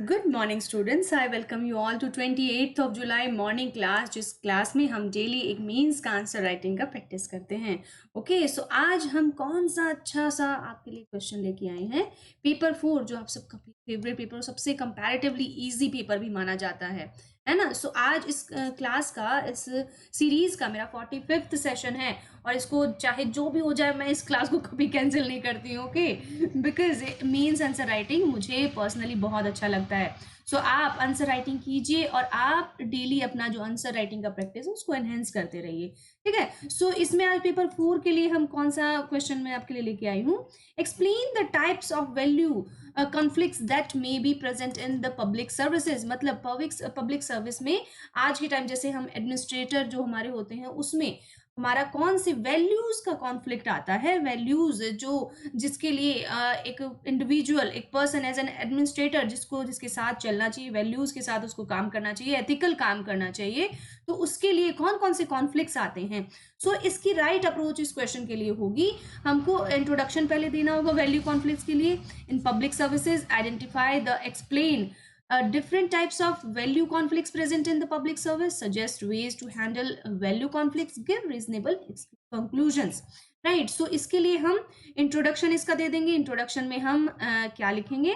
Good morning students, I welcome you all to 28th of July morning class, जिस class में हम daily एक means का answer writing का प्रैक्टिस करते हैं। ओके, सो आज हम कौन सा अच्छा सा आपके लिए क्वेश्चन लेके आए हैं। पेपर 4 जो आप सबका फेवरेट पेपर, सबसे कंपैरेटिवली इजी पेपर भी माना जाता है ना। सो आज इस क्लास का, इस सीरीज का मेरा 45th सेशन है और इसको चाहे जो भी हो जाए मैं इस क्लास को कभी कैंसिल नहीं करती हूँ। Okay, because means answer writing मुझे पर्सनली बहुत अच्छा लगता है। सो आप आंसर राइटिंग कीजिए और आप डेली अपना जो आंसर राइटिंग का प्रैक्टिस है उसको एनहेंस करते रहिए, ठीक है। सो इसमें आज पेपर 4 के लिए हम कौन सा क्वेश्चन मैं आपके लिए लेके आई हूँ। Explain the types of value conflicts that may be present in the public services. मतलब पब्लिक सर्विस में आज के टाइम जैसे हम एडमिनिस्ट्रेटर जो हमारे होते हैं उसमें हमारा कौन सी वैल्यूज का कॉन्फ्लिक्ट आता है। वैल्यूज जो जिसके लिए एक इंडिविजुअल, एक पर्सन एज एन एडमिनिस्ट्रेटर जिसके साथ चलना चाहिए, वैल्यूज के साथ उसको काम करना चाहिए, एथिकल काम करना चाहिए, तो उसके लिए कौन कौन से कॉन्फ्लिक्ट्स आते हैं। सो इसकी राइट अप्रोच इस क्वेश्चन के लिए होगी, हमको इंट्रोडक्शन पहले देना होगा वैल्यू कॉन्फ्लिक्ट्स के लिए। In public services identify the explain different types of value conflicts present in the public service, suggest ways to handle value conflicts, give reasonable conclusions, right. So इसके लिए हम इंट्रोडक्शन इसका दे देंगे। इंट्रोडक्शन में हम क्या लिखेंगे।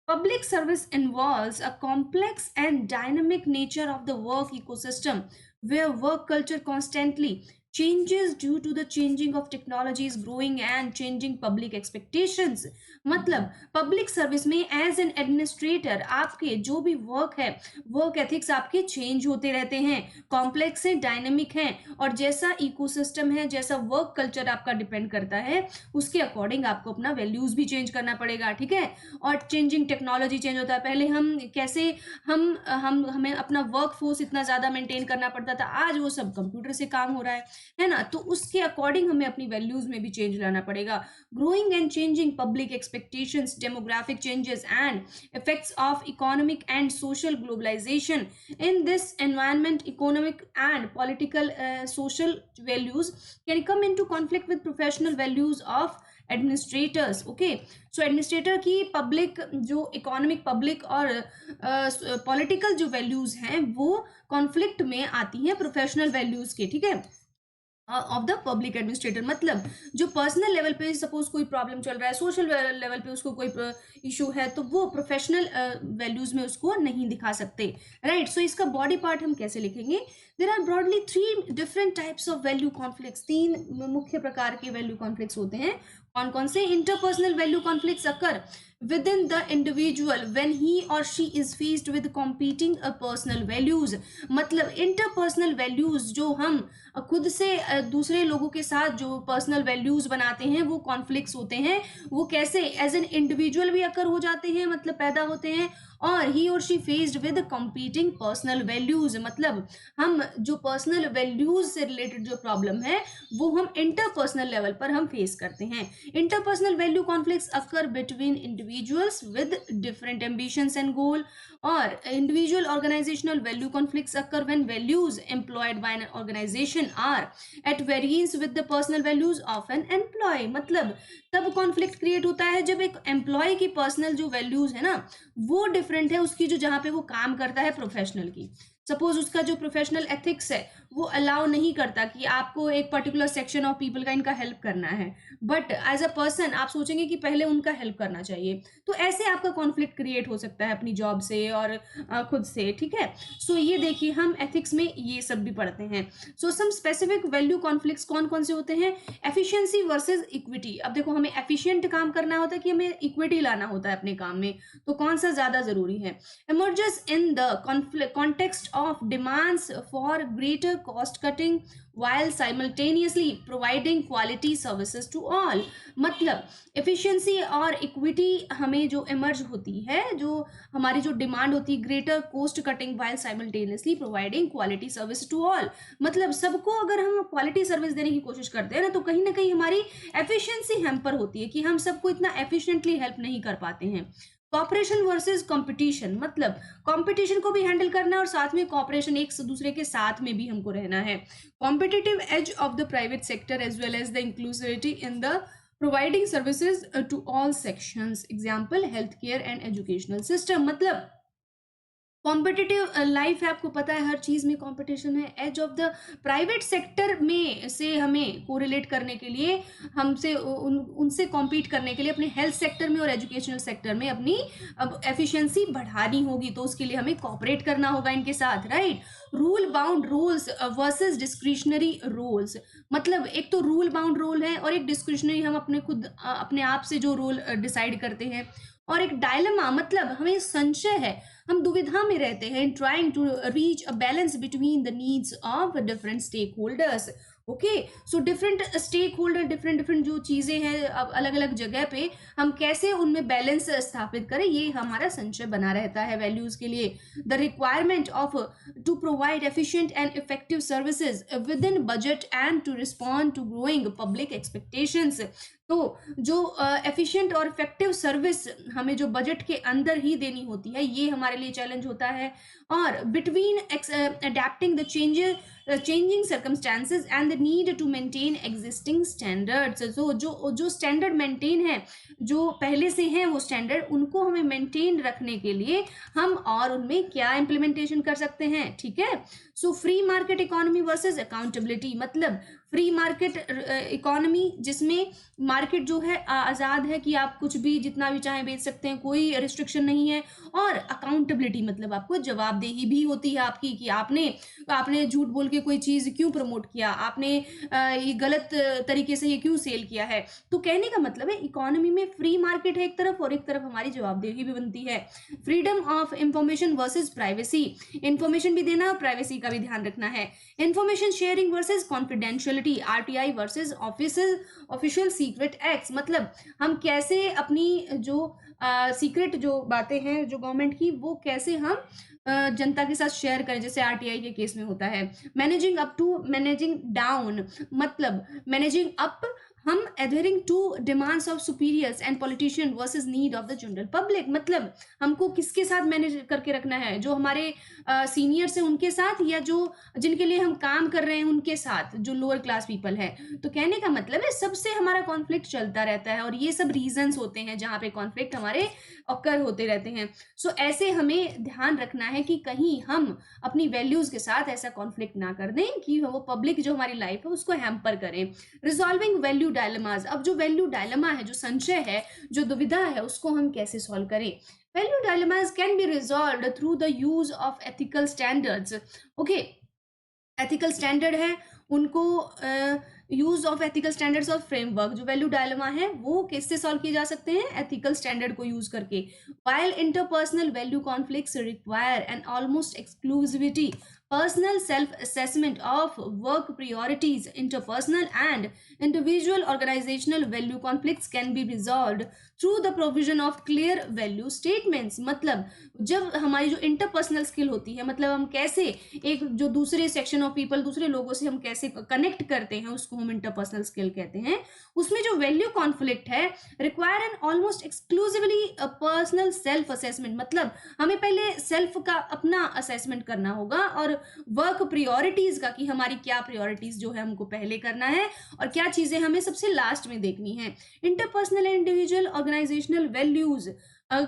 Public service involves a complex and dynamic nature of the work ecosystem where work culture constantly changes due to the changing of technologies, growing and changing public expectations। मतलब पब्लिक सर्विस में as an administrator आपके जो भी work है, work ethics आपके change होते रहते हैं, कॉम्प्लेक्स है, डायनेमिक है, और जैसा इकोसिस्टम है, जैसा वर्क कल्चर आपका डिपेंड करता है उसके अकॉर्डिंग आपको अपना वैल्यूज भी चेंज करना पड़ेगा, ठीक है। और चेंजिंग टेक्नोलॉजी चेंज होता है। पहले हम कैसे हमें अपना वर्क फोर्स इतना ज्यादा मेंटेन करना पड़ता था, आज वो सब कंप्यूटर से काम हो रहा है ना। तो उसके अकॉर्डिंग हमें अपनी वैल्यूज में भी चेंज लाना पड़ेगा। Growing and changing public expectations, demographic changes and effects of economic and social globalization. In this environment, economic and political social values can come into conflict with professional values of administrators। okay, so administrator की public जो economic, public और political जो values हैं वो conflict में आती हैं professional values के, ठीक है, ऑफ द पब्लिक एडमिनिस्ट्रेटर। मतलब जो पर्सनल लेवल पे सपोज कोई प्रॉब्लम चल रहा है, सोशल लेवल पे उसको कोई इशू है, तो वो प्रोफेशनल वैल्यूज में उसको नहीं दिखा सकते, राइट। सो इसका बॉडी पार्ट हम कैसे लिखेंगे। There are broadly 3 different types of value conflicts. 3 मुख्य प्रकार के वैल्यू कॉन्फ्लिक्ट्स होते हैं। कौन कौन से। Interpersonal value conflicts occur within the individual when he or she is faced with competing personal values। मतलब इंटरपर्सनल वैल्यूज जो हम खुद से दूसरे लोगों के साथ जो पर्सनल वैल्यूज बनाते हैं वो कॉन्फ्लिक्ट्स होते हैं। वो कैसे, एज एन इंडिविजुअल भी अकर हो जाते हैं, मतलब पैदा होते हैं, और ही और she faced with competing personal values. मतलब हम जो पर्सनल वैल्यूज से रिलेटेड जो प्रॉब्लम है वो हम इंटरपर्सनल लेवल पर हम फेस करते हैं। Interpersonal value conflicts occur between individuals with different ambitions and goal. और individual organisational value conflicts occur when values employed by an organisation are at variance with the personal values of an employee. मतलब तब conflict create होता है जब एक employ की personal जो values है ना वो डिफरेंट है उसकी जो जहां पे वो काम करता है प्रोफेशनल की। सपोज उसका जो प्रोफेशनल एथिक्स है वो अलाउ नहीं करता कि आपको एक पर्टिकुलर सेक्शन ऑफ पीपल का इनका हेल्प करना है, बट एज अ पर्सन आप सोचेंगे कि पहले उनका हेल्प करना चाहिए। तो ऐसे आपका कॉन्फ्लिक्ट क्रिएट हो सकता है अपनी जॉब से और खुद से, ठीक है। सो ये देखिए हम एथिक्स में ये सब भी पढ़ते हैं। सो सम स्पेसिफिक वैल्यू कॉन्फ्लिक्ट्स कौन कौन से होते हैं। Efficiency versus equity. अब देखो हमें एफिशिएंट काम करना होता है कि हमें इक्विटी लाना होता है अपने काम में, तो कौन सा ज्यादा जरूरी है। emerges in the context of demands for greater cost cutting while simultaneously providing quality services to all। मतलब efficiency और equity हमें जो emerge होती है, जो हमारी जो डिमांड होती है greater cost cutting while simultaneously providing quality service to all। मतलब सबको अगर हम क्वालिटी सर्विस देने की कोशिश करते हैं ना तो कहीं ना कहीं हमारी एफिशिएंसी हैम्पर होती है कि हम सबको इतना एफिशिएंटली हेल्प नहीं कर पाते हैं। Cooperation versus competition. मतलब कंपटीशन को भी हैंडल करना और साथ में कॉपरेशन, एक दूसरे के साथ में भी हमको रहना है। Competitive edge of the private sector as well as the inclusivity in the providing services to all sections. Example health care and educational system. मतलब कॉम्पिटिटिव लाइफ है, आपको पता है हर चीज़ में कंपटीशन है। Edge of the private sector में से हमें कोरिलेट करने के लिए, हमसे उनसे कॉम्पीट करने के लिए अपने हेल्थ सेक्टर में और एजुकेशनल सेक्टर में अपनी अब एफिशिएंसी बढ़ानी होगी, तो उसके लिए हमें कॉपरेट करना होगा इनके साथ, right. Rule bound roles versus discretionary roles, मतलब एक तो रूल बाउंड रोल है और एक डिस्क्रिशनरी, हम अपने खुद अपने आप से जो रोल डिसाइड करते हैं। और एक डायलेमा, मतलब हमें संशय है, हम दुविधा में रहते हैं, trying to reach a balance between the needs of different stakeholders. Okay, so different stakeholders, different different जो चीज़ें हैं अब अलग अलग जगह पे, हम कैसे उनमें बैलेंस स्थापित करें, ये हमारा संशय बना रहता है वैल्यूज़ के लिए। The requirement of to provide efficient and effective services within budget and to respond to growing public expectations. तो जो एफिशिएंट और इफेक्टिव सर्विस हमें जो बजट के अंदर ही देनी होती है, ये हमारे लिए चैलेंज होता है। और between adapting the changing circumstances and the need to maintain existing standards, so जो स्टैंडर्ड मेंटेन है, जो पहले से हैं वो स्टैंडर्ड, उनको हमें मेंटेन रखने के लिए हम और उनमें क्या इम्प्लीमेंटेशन कर सकते हैं, ठीक है। So free market economy versus accountability, मतलब फ्री मार्केट इकोनॉमी जिसमें मार्केट जो है आज़ाद है कि आप कुछ भी जितना भी चाहें बेच सकते हैं, कोई रिस्ट्रिक्शन नहीं है। और अकाउंटेबिलिटी मतलब आपको जवाबदेही भी होती है आपकी, कि आपने झूठ बोल के कोई चीज़ क्यों प्रमोट किया, आपने ये गलत तरीके से ये क्यों सेल किया है। तो कहने का मतलब है इकोनॉमी में फ्री मार्केट है एक तरफ, और एक तरफ हमारी जवाबदेही भी बनती है। Freedom of information versus privacy, information भी देना और प्राइवेसी का भी ध्यान रखना है। Information sharing versus confidentiality, RTI versus official secret acts, मतलब हम कैसे अपनी जो सीक्रेट जो बातें हैं जो गवर्नमेंट की, वो कैसे हम जनता के साथ शेयर करें, जैसे आरटीआई के केस में होता है। Managing up to managing down, मतलब मैनेजिंग अप, हम adhering to demands of superiors and politician versus need of the general public, मतलब हमको किसके साथ मैनेज करके रखना है, जो हमारे सीनियर्स हैं उनके साथ, या जो जिनके लिए हम काम कर रहे हैं उनके साथ, जो लोअर क्लास पीपल है। तो कहने का मतलब है सबसे हमारा कॉन्फ्लिक्ट चलता रहता है, और ये सब रीजंस होते हैं जहाँ पे कॉन्फ्लिक्ट हमारे ऑकर होते रहते हैं। सो ऐसे हमें ध्यान रखना है कि कहीं हम अपनी वैल्यूज के साथ ऐसा कॉन्फ्लिक्ट ना कर दें कि वो पब्लिक जो हमारी लाइफ है उसको हैम्पर करें। रिजॉल्विंग वैल्यू डायलेमाज, अब जो वैल्यू डायलेमा है, जो संशय है, जो दुविधा है, उसको हम कैसे सॉल्व करें। Value dilemmas can be resolved through the use of ethical standards. Okay, ethical standard है, उनको यूज ऑफ एथिकल स्टैंडर्ड्स और फ्रेमवर्क, जो वैल्यू डायलेमा है वो किससे सॉल्व किए जा सकते हैं, एथिकल स्टैंडर्ड को यूज करके। While interpersonal value conflicts require an almost exclusivity personal self-assessment of work priorities, interpersonal and individual organizational value conflicts can be resolved through the provision of clear value statements, मतलब जब हमारी जो interpersonal skill होती है, मतलब हम कैसे एक जो दूसरे सेक्शन ऑफ पीपल, दूसरे लोगों से हम कैसे कनेक्ट करते हैं, उसको हम इंटरपर्सनल स्किल कहते हैं। उसमें जो वैल्यू कॉन्फ्लिक्ट है require an almost exclusively personal self assessment, मतलब हमें पहले सेल्फ का अपना असेसमेंट करना होगा, और वर्क प्रायोरिटीज का, कि हमारी क्या प्रायोरिटीज जो है हमको पहले करना है और क्या चीजें हमें सबसे लास्ट में देखनी है। Interpersonal and individual organizational values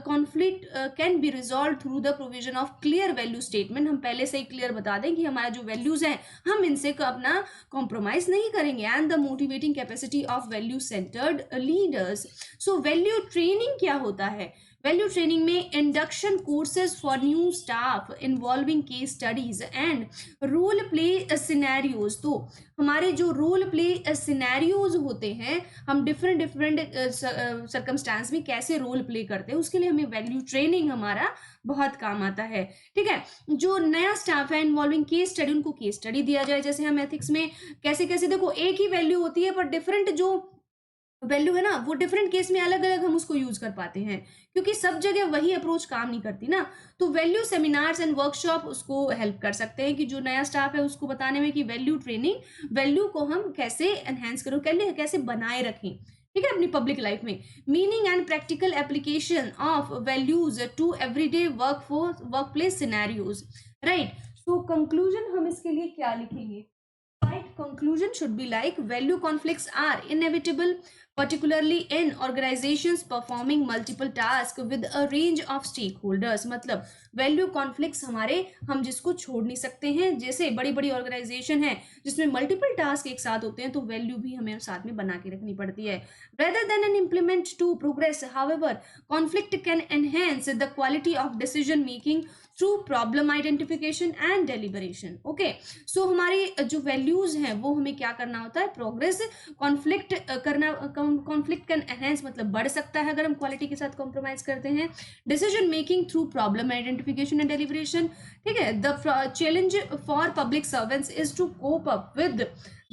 conflict can be resolve through the provision of clear value statement, हम पहले से ही क्लियर बता दें कि हमारा जो वैल्यूज हैं हम इनसे अपना कॉम्प्रोमाइज नहीं करेंगे। And the motivating capacity of value centred leaders. So value training क्या होता है, वैल्यू ट्रेनिंग में induction courses for new staff involving case studies and role play scenarios, तो हमारे जो रोल प्ले सिनेरियोज होते हैं, हम डिफरेंट सर्कमस्टांस में कैसे रोल प्ले करते हैं, उसके लिए हमें वैल्यू ट्रेनिंग हमारा बहुत काम आता है, ठीक है। जो नया स्टाफ है इन्वॉल्विंग केस स्टडी, उनको केस स्टडी दिया जाए, जैसे हम एथिक्स में कैसे कैसे, देखो एक ही वैल्यू होती है पर डिफरेंट जो वैल्यू है ना, वो डिफरेंट केस में अलग अलग हम उसको यूज कर पाते हैं, क्योंकि सब जगह वही अप्रोच काम नहीं करती ना। तो वैल्यू सेमिनार्स एंड वर्कशॉप उसको हेल्प कर सकते हैं, कि जो नया स्टाफ है उसको बताने में कि वैल्यू ट्रेनिंग, वैल्यू को हम कैसे एनहेंस करो, कैसे बनाए रखें, ठीक है, अपनी पब्लिक लाइफ में। Meaning and practical application of values to everyday workplace scenarios, right. So conclusion हम इसके लिए क्या लिखेंगे, right conclusion should be like value conflicts are inevitable particularly in organizations performing multiple tasks with a range of stakeholders। मतलब value conflicts हमारे, हम जिसको छोड़ नहीं सकते हैं, जैसे बड़ी बड़ी ऑर्गेनाइजेशन है जिसमें मल्टीपल टास्क एक साथ होते हैं, तो वैल्यू भी हमें साथ में बना के रखनी पड़ती है। rather than an implement to progress, however, conflict can enhance the quality of decision making through problem identification and deliberation। Okay, so हमारी जो वैल्यूज हैं वो हमें क्या करना होता है, प्रोग्रेस, कॉन्फ्लिक्ट करना, कॉन्फ्लिक्ट कैन एनहेंस मतलब बढ़ सकता है अगर हम क्वालिटी के साथ कॉम्प्रोमाइज करते हैं, decision making through problem identification and deliberation. ठीक है, the challenge for public servants is to cope up with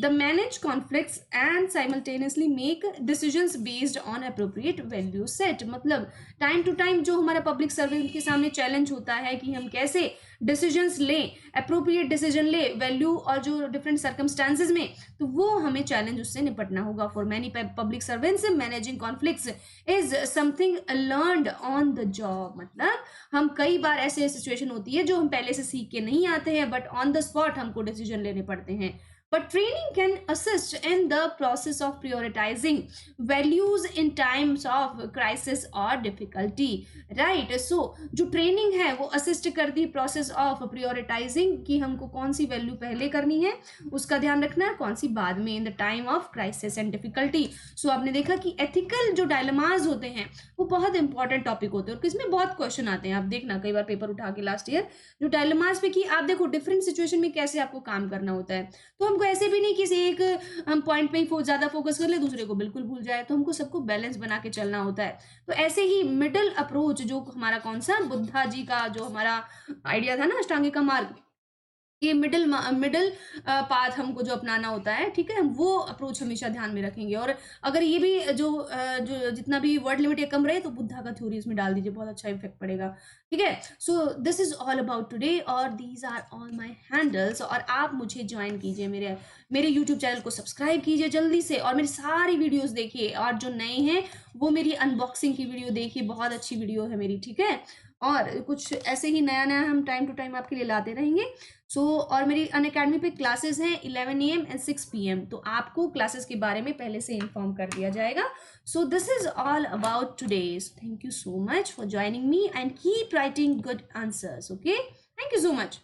the manage conflicts and simultaneously make decisions based on appropriate value set। मतलब time to time जो हमारा public servant के सामने challenge होता है कि हम कैसे डिसीजंस लें, अप्रोप्रिएट डिसीजन ले वैल्यू और जो डिफरेंट सर्कमस्टांसेस में, तो वो हमें चैलेंज उससे निपटना होगा। For many public servants managing conflicts is something learned on the job. मतलब हम कई बार ऐसे सिचुएशन होती है जो हम पहले से सीख के नहीं आते हैं, बट ऑन द स्पॉट हमको डिसीजन लेने पड़ते हैं। But training can assist in the process of prioritizing values in times of crisis or difficulty, right? So जो ट्रेनिंग है वो असिस्ट करती है प्रोसेस ऑफ प्रियोरिटाइजिंग, कि हमको कौन सी वैल्यू पहले करनी है उसका ध्यान रखना है, कौन सी बाद में, in the time of crisis and difficulty. So आपने देखा कि एथिकल जो डायलेमाज होते हैं वो बहुत इंपॉर्टेंट टॉपिक होते हैं और किसमें बहुत क्वेश्चन आते हैं। आप देखना कई बार पेपर उठा के लास्ट ईयर जो डायलेमाज पे कि आप देखो डिफरेंट सिचुएशन में कैसे आपको काम करना होता है। तो हमको ऐसे भी नहीं किसी एक हम पॉइंट पे ही ज्यादा फोकस कर ले, दूसरे को बिल्कुल भूल जाए, तो हमको सबको बैलेंस बना के चलना होता है। तो ऐसे ही मिडल अप्रोच जो हमारा कौन सा, बुद्धा जी का जो हमारा आइडिया था ना अष्टांगिका मार्ग, ये मिडल पाथ हमको जो अपनाना होता है, ठीक है, वो अप्रोच हमेशा ध्यान में रखेंगे। और अगर ये भी जो जितना भी वर्ड लिमिट ये कम रहे तो बुद्धा का थ्योरी इसमें डाल दीजिए, बहुत अच्छा इफेक्ट पड़ेगा। ठीक है, so this is all about today और these are all my handles. और आप मुझे ज्वाइन कीजिए, मेरे यूट्यूब चैनल को सब्सक्राइब कीजिए जल्दी से, और मेरी सारी वीडियोस देखिए, और जो नए हैं वो मेरी अनबॉक्सिंग की वीडियो देखिए, बहुत अच्छी वीडियो है मेरी। ठीक है, और कुछ ऐसे ही नया नया हम टाइम टू टाइम आपके लिए लाते रहेंगे। और मेरी अनअकैडमी पे क्लासेस हैं 11 AM एंड 6 PM, तो आपको क्लासेस के बारे में पहले से इन्फॉर्म कर दिया जाएगा। सो this is all about today. Thank you so much for joining me and keep writing good answers. Okay, thank you so much.